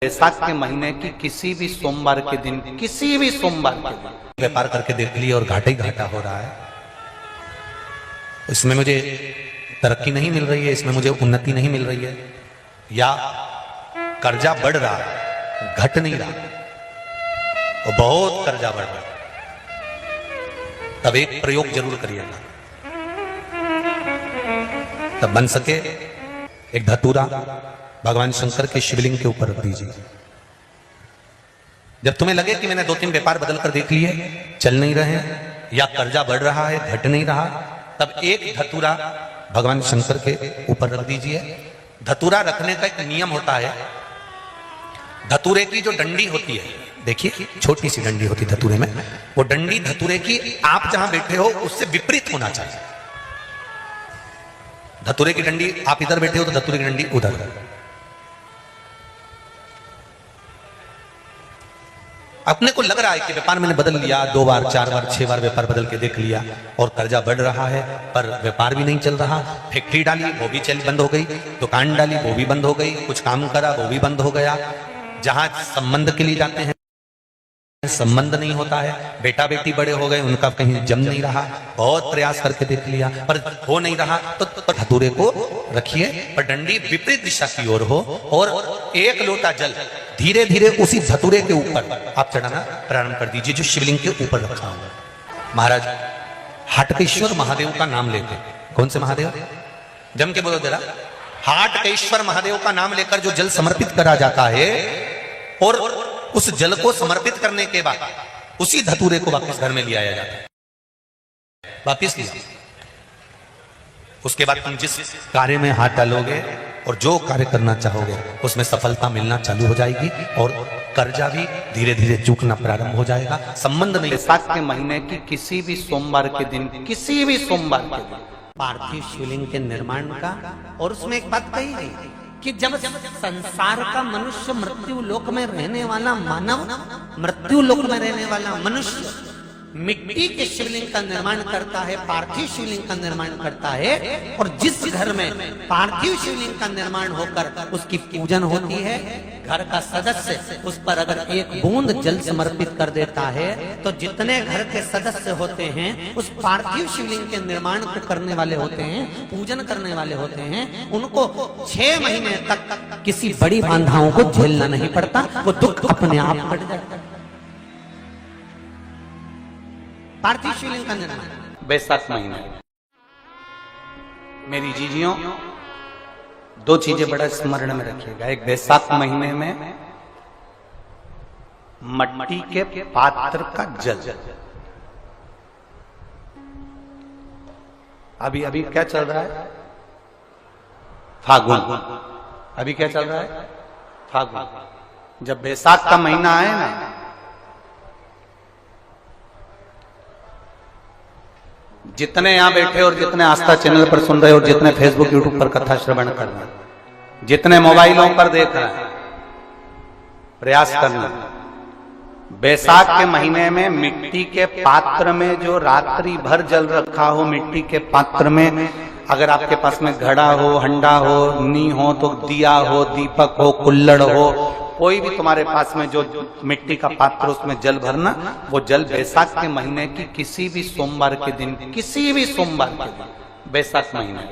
बैसाख के महीने की किसी भी सोमवार के दिन व्यापार करके देख लिया और घाटा ही घाटा हो रहा है। इसमें मुझे तरक्की नहीं मिल रही है, इसमें मुझे उन्नति नहीं मिल रही है, या कर्जा बढ़ रहा है, घट नहीं रहा और बहुत कर्जा बढ़ रहा है, तब एक प्रयोग जरूर करिएगा। तब बन सके एक धतूरा भगवान शंकर के शिवलिंग के ऊपर रख दीजिए। जब तुम्हें लगे कि मैंने 2-3 व्यापार बदल कर देख लिए, चल नहीं रहे या कर्जा बढ़ रहा है, घट नहीं रहा, तब एक धतूरा भगवान शंकर के ऊपर रख दीजिए। धतूरा रखने का एक नियम होता है। धतूरे की जो डंडी होती है, देखिए छोटी सी डंडी होती है धतूरे में, वो डंडी धतूरे की आप जहां बैठे हो उससे विपरीत होना चाहिए। धतूरे की डंडी आप इधर बैठे हो तो धतूरे की डंडी उधर। अपने को लग रहा है कि व्यापार मैंने बदल लिया, 2 बार 4 बार 6 बार व्यापार बदल के देख लिया और कर्जा बढ़ रहा है, पर व्यापार भी नहीं चल रहा। फैक्ट्री डाली वो भी बंद हो गई, दुकान डाली वो भी बंद हो गई, कुछ काम करा वो भी बंद हो गया। जहां संबंध के लिए जाते हैं संबंध नहीं होता है, बेटा बेटी बड़े हो गए, उनका कहीं जम नहीं रहा, बहुत प्रयास करके देख लिया पर हो नहीं रहा, तो धतूरे को रखिए पर डंडी विपरीत दिशा की ओर हो और एक लोटा जल धीरे धीरे उसी धतूरे के ऊपर आप चढ़ाना प्रारंभ कर दीजिए जो शिवलिंग के ऊपर रखा हुआ। महाराज हाटकेश्वर महादेव का नाम लेते, कौन से महादेव, जम के बोलो जरा, हाटकेश्वर महादेव का नाम लेकर जो जल समर्पित करा जाता है और उस जल को समर्पित करने के बाद उसी धतूरे को वापस घर में ले आया जाता है, वापस लिया। उसके बाद तुम जिस कार्य में हाथ डालोगे और जो कार्य करना चाहोगे उसमें सफलता मिलना चालू हो जाएगी और कर्जा भी धीरे धीरे चूकना प्रारंभ हो जाएगा। संबंध नहीं। बैसाख के महीने की किसी भी सोमवार के दिन पार्थिव शिवलिंग के निर्माण का, और उसमें एक बात कही गई कि जब संसार का मनुष्य मृत्यु लोक में रहने वाला मानव, मृत्यु लोक में रहने वाला मनुष्य मिट्टी के शिवलिंग का निर्माण करता है, पार्थिव शिवलिंग का निर्माण करता है, और जिस घर में पार्थिव शिवलिंग का निर्माण होकर उसकी पूजन होती है, घर का सदस्य उस पर अगर एक बूंद जल समर्पित कर देता है तो जितने घर के सदस्य होते हैं उस पार्थिव शिवलिंग के निर्माण को करने वाले होते हैं, पूजन करने वाले होते हैं, उनको 6 महीने तक किसी बड़ी बाधाओं को झेलना नहीं पड़ता, वो दुख अपने आप कट जाता है। पार्थिव शिवलिंग का निर्माण बैसाख महीने। मेरी जीजियों, 2 चीजें बड़ा स्मरण में रखिएगा। एक, बैसाख महीने में मट्टी के पात्र का जल, अभी अभी क्या चल रहा है, फागुन, अभी क्या चल रहा है, फागुन। जब बैसाख का महीना आए ना, जितने यहां बैठे और जितने आस्था चैनल पर सुन रहे और जितने फेसबुक यूट्यूब पर कथा श्रवण कर रहे हैं, जितने मोबाइलों पर देख रहे हैं, प्रयास करना, बैसाख के महीने में मिट्टी के पात्र में जो रात्रि भर जल रखा हो, मिट्टी के पात्र में, अगर आपके पास में घड़ा हो, हंडा हो, नी हो, तो दिया हो, दीपक हो, कुल्लड़ हो, कोई भी तुम्हारे पास में जो मिट्टी का पात्र, उसमें जल भरना। वो जल बैसाख के महीने की किसी भी सोमवार के दिन, बैसाख महीने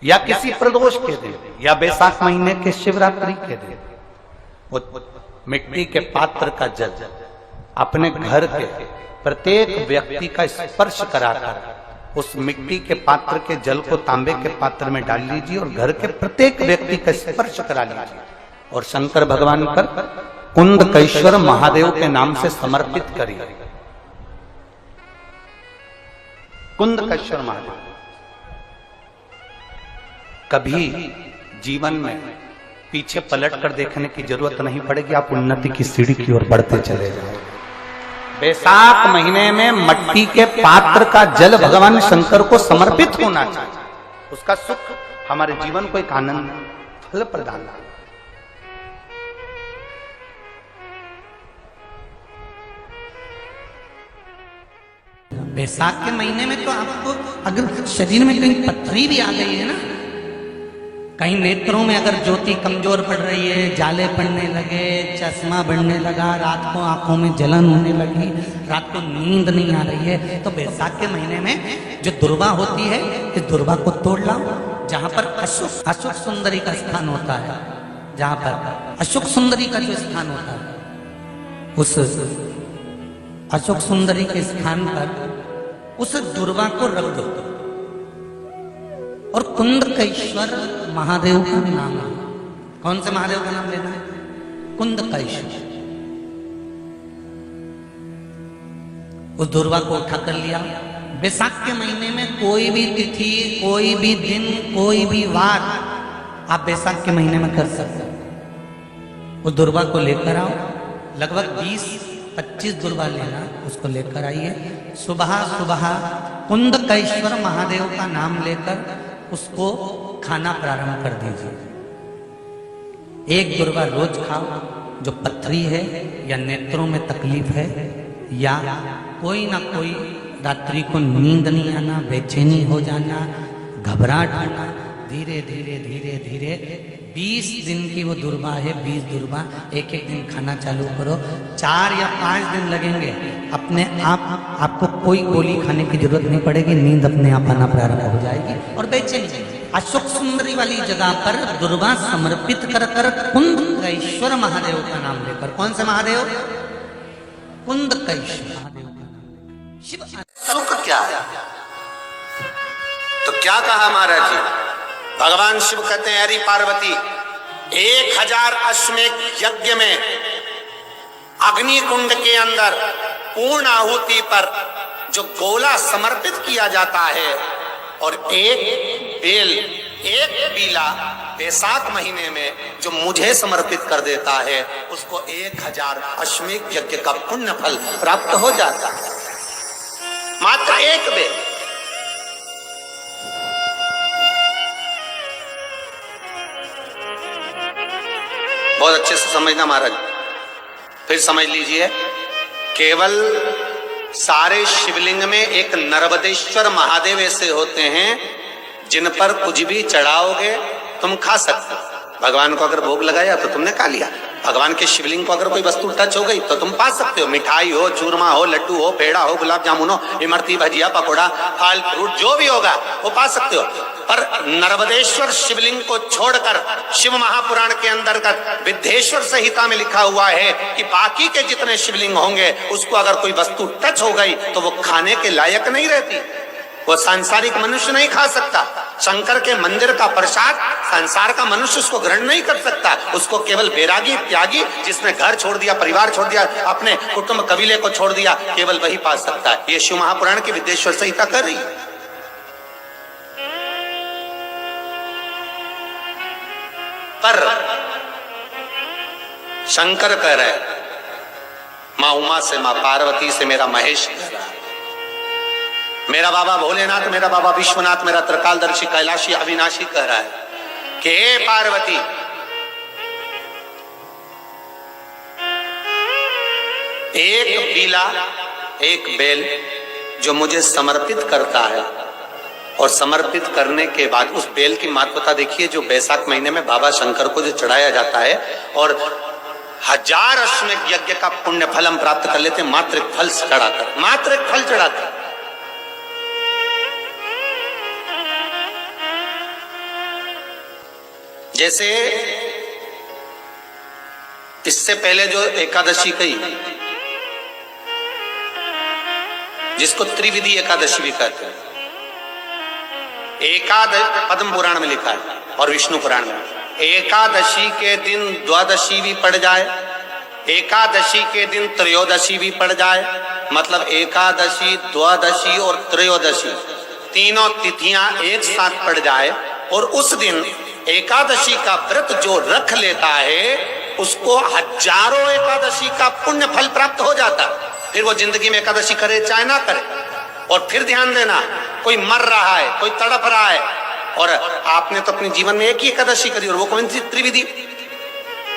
या किसी प्रदोष के दिन या बैसाख महीने के शिवरात्रि के दिन, वो मिट्टी के पात्र का जल अपने घर के प्रत्येक व्यक्ति का स्पर्श कराकर उस मिट्टी के पात्र के जल को तांबे के पात्र में डाल लीजिए और घर के प्रत्येक व्यक्ति का स्पर्श करा लीजिए और शंकर भगवान पर कुंदकेश्वर महादेव के नाम से समर्पित करिए। कुंदकेश्वर महादेव। कभी जीवन में पीछे पलट कर देखने की जरूरत नहीं पड़ेगी, आप उन्नति की सीढ़ी की ओर बढ़ते चले जाओ। बैसाख महीने में मट्टी के पात्र का जल भगवान शंकर को समर्पित होना चाहिए, उसका सुख हमारे जीवन को एक आनंद फल प्रदान। बैसाख के महीने में तो आपको अगर शरीर में कहीं पथरी भी आ गई है ना, कहीं नेत्रों में अगर ज्योति कमजोर पड़ रही है, जाले पड़ने लगे, चश्मा बढ़ने लगा, रात को आंखों में जलन होने लगी, रात को नींद नहीं आ रही है, तो बैसाख के महीने में जो दुर्वा होती है, इस दुर्वा को तोड़ लाओ। जहां पर अशुक सुंदरी का स्थान होता है, जहां पर अशुक सुंदरी का जो स्थान होता है, उस अशुक सुंदरी के स्थान पर उस दुर्वा को रख दो और कुंदकेश्वर महादेव का नाम है। कौन से महादेव का नाम लेना है? कुंदकेश्वर। उस दुर्वा को उठा कर लिया। बैसाख के महीने में कोई भी तिथि, कोई भी दिन, कोई भी वार आप बैसाख के महीने में कर सकते हो। उस दुर्वा को लेकर आओ, लगभग 20-25 दुर्वा लेना, उसको लेकर आइए। सुबह सुबह कुंदकेश्वर महादेव का नाम लेकर उसको खाना प्रारंभ कर दीजिए। एक दुर्वा रोज खाओ। जो पथरी है या नेत्रों में तकलीफ है या कोई ना कोई रात्रि को नींद नहीं आना, बेचैनी हो जाना, घबराहट होना, धीरे धीरे धीरे धीरे 20 दिन की वो दुर्वा है, 20 दुर्वा एक एक दिन खाना चालू करो। 4 या 5 दिन लगेंगे, अपने आप आपको कोई गोली खाने की जरूरत नहीं पड़ेगी, नींद अपने आप आना प्रारंभ हो जाएगी और बेचैनी। अशुक सुंदरी वाली जगह पर दुर्वा समर्पित कर कर कुंदकेश्वर महादेव का नाम लेकर, कौन से महादेव? कुंदकेश्वर महादेव का नाम। शिव सुख क्या है? तो क्या कहा महाराज जी? भगवान शिव कहते हैं, अरे पार्वती, 1000 अश्वमेध यज्ञ में अग्नि कुंड के अंदर पूर्ण आहुति पर जो गोला समर्पित किया जाता है और एक बेल, एक बीला बैसाख महीने में जो मुझे समर्पित कर देता है, उसको 1000 अश्वमेध यज्ञ का पुण्य फल प्राप्त हो जाता है। मात्र एक बेल। बहुत अच्छे से समझना महाराज, फिर समझ लीजिए। केवल सारे शिवलिंग में एक नर्मदेश्वर महादेव ऐसे होते हैं जिन पर कुछ भी चढ़ाओगे तुम खा सकते हो। भगवान को अगर भोग लगाया तो तुमने खा लिया। भगवान के शिवलिंग को अगर कोई वस्तु टच हो गई तो तुम पा सकते हो। मिठाई हो, चूरमा हो, लड्डू हो, पेड़ा हो, गुलाब जामुन हो, इमरती, भजिया, पकौड़ा, फल फ्रूट जो भी होगा वो पा सकते हो। पर नर्मदेश्वर शिवलिंग को छोड़कर शिव महापुराण के अंतर्गत विद्धेश्वर संहिता में लिखा हुआ है कि बाकी के जितने शिवलिंग होंगे उसको अगर कोई वस्तु टच हो गई तो वो खाने के लायक नहीं रहती, वो सांसारिक मनुष्य नहीं खा सकता। शंकर के मंदिर का प्रसाद संसार का मनुष्य उसको ग्रहण नहीं कर सकता। उसको केवल बैरागी, त्यागी, जिसने घर छोड़ दिया, परिवार छोड़ दिया, अपने कुटुंब कबीले को छोड़ दिया, केवल वही पा सकता है। ये शिव महापुराण की विद्धेश्वर संहिता कर रही है। पर शंकर कह रहे, मां उमा से, मां पार्वती से, मेरा महेश कह रहा है, मेरा बाबा भोलेनाथ, मेरा बाबा विश्वनाथ, मेरा त्रिकालदर्शी कैलाशी अविनाशी कह रहा है कि हे पार्वती, एक बीला, एक बेल जो मुझे समर्पित करता है और समर्पित करने के बाद उस बेल की महत्वता देखिए, जो बैसाख महीने में बाबा शंकर को जो चढ़ाया जाता है और 1000 अश्वमेध यज्ञ का पुण्य फल हम प्राप्त कर लेते हैं मात्र एक फल चढ़ाकर, मात्र एक फल चढ़ाकर। जैसे इससे पहले जो एकादशी कही, जिसको त्रिविधि एकादशी भी कहते हैं, पद्म पुराण में लिखा है और विष्णु पुराण में, एकादशी के दिन द्वादशी भी पड़ जाए, एकादशी के दिन त्रयोदशी भी पड़ जाए, मतलब एकादशी, द्वादशी और त्रयोदशी तीनों तिथियां एक साथ पड़ जाए और उस दिन एकादशी का व्रत जो रख लेता है उसको 1000 एकादशी का पुण्य फल प्राप्त हो जाता। फिर वो जिंदगी में एकादशी करे चाहे ना करे। और फिर ध्यान देना, कोई मर रहा है, कोई तड़प रहा है और आपने तो अपने जीवन में एक ही एकादशी करी और वो कौन सी? त्रिविधि।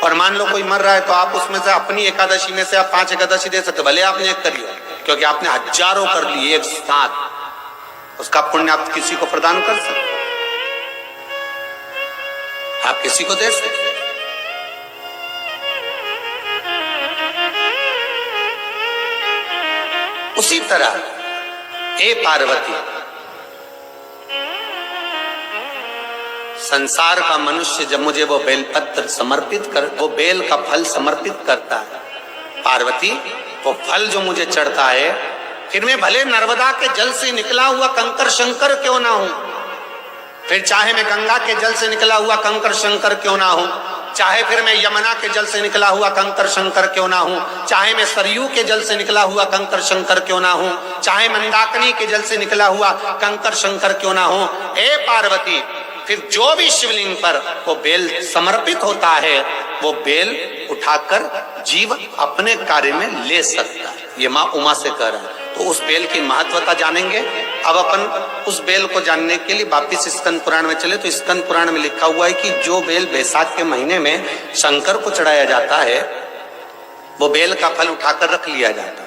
और मान लो कोई मर रहा है तो आप उसमें से अपनी एकादशी में से आप 5 एकादशी दे सकते, भले आपने एक करी हो, क्योंकि आपने 1000 कर लिए एक साथ, उसका पुण्य आप किसी को प्रदान कर सकते। आप किसी को दे सकते। उसी तरह हे पार्वती, संसार का मनुष्य जब मुझे वो बेलपत्र समर्पित कर, वो बेल का फल समर्पित करता है, पार्वती वो फल जो मुझे चढ़ता है, फिर मैं भले नर्मदा के जल से निकला हुआ कंकर शंकर क्यों ना हूं, फिर चाहे मैं गंगा के जल से निकला हुआ कंकर शंकर क्यों ना हूं, चाहे फिर मैं यमुना के जल से निकला हुआ कंकर शंकर क्यों ना हूं, चाहे मैं सरयू के जल से निकला हुआ कंकर शंकर क्यों ना हूं, चाहे मंदाकिनी के जल से निकला हुआ कंकर शंकर क्यों ना हूं, हे पार्वती फिर जो भी शिवलिंग पर वो बेल समर्पित होता है, वो बेल उठाकर जीव अपने कार्य में ले सकता है। ये माँ उमा से कह रहा है। तो उस बेल की महत्वता जानेंगे। अब अपन उस बेल को जानने के लिए वापिस स्कंद पुराण में चले, तो स्कंद पुराण में लिखा हुआ है कि जो बेल बैसाख के महीने में शंकर को चढ़ाया जाता है, वो बेल का फल उठाकर रख लिया जाता है।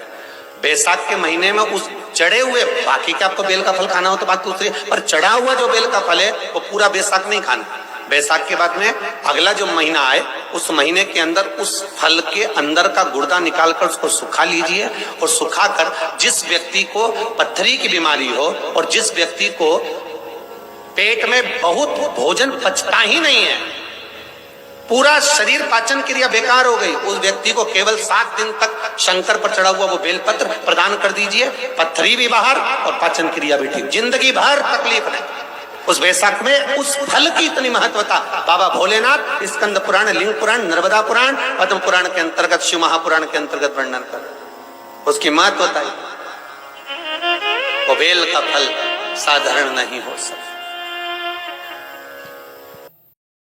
बैसाख के महीने में उस चढ़े हुए, बाकी का आपको बेल का फल खाना हो तो बात दूसरी, पर चढ़ा हुआ जो बेल का फल है वो पूरा बैसाख नहीं खाना। बैसाख के बाद में अगला जो महीना आए, उस महीने के अंदर उस फल के अंदर का गुर्दा निकालकर उसको सुखा लीजिए, और सुखाकर जिस व्यक्ति को पथरी की बीमारी हो और जिस व्यक्ति को पेट में बहुत भोजन पचता ही नहीं है, पूरा शरीर पाचन क्रिया बेकार हो गई, उस व्यक्ति को केवल 7 दिन तक शंकर पर चढ़ा हुआ वो बेलपत्र प्रदान कर दीजिए। पथरी भी बाहर और पाचन क्रिया भी ठीक, जिंदगी भर तकलीफ नहीं। उस बैसाख में उस फल की इतनी महत्वता बाबा भोलेनाथ स्कंद पुराण, लिंग पुराण, नर्मदा पुराण, पद्म पुराण के अंतर्गत, शिव महापुराण के अंतर्गत वर्णन कर, उसकी महत्वता वो बेल का फल साधारण नहीं हो सकता।